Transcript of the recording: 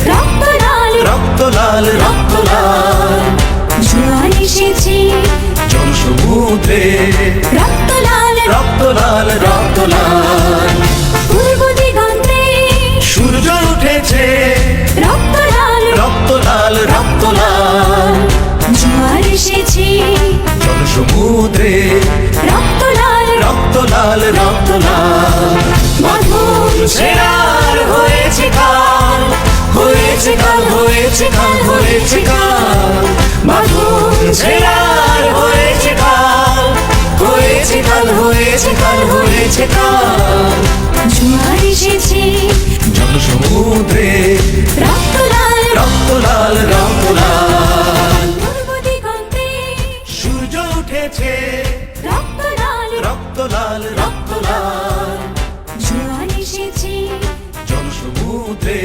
রক্ত লাল রক্ত লাল রক্ত লাল জোয়ার এসেছে জনসমুদ্রে রক্ত লাল রক্ত লাল রক্ত লাল পূর্ব দিগন্তে সূর্য উঠেছে রক্ত লাল রক্ত লাল রক্ত লাল জোয়ার এসেছে জনসমুদ্রে রক্ত লাল রক্ত লাল রক্ত লাল মাধব ছেড়ার হয়েছে কাল হয়েছে কাল হয়েছে কাল হয়েছে কাল মাধব ছেড়ার হয়েছে কাল হয়েছে কাল হয়েছে কাল হয়েছে কাল জোয়ার এসেছে জনসমুদ্রে রক্ত লাল রক্ত লাল রক্ত লাল পূর্ব দিগন্তে সূর্য উঠেছে রক্ত লাল রক্ত লাল রক্ত লাল জোয়ার এসেছে জনসমুদ্রে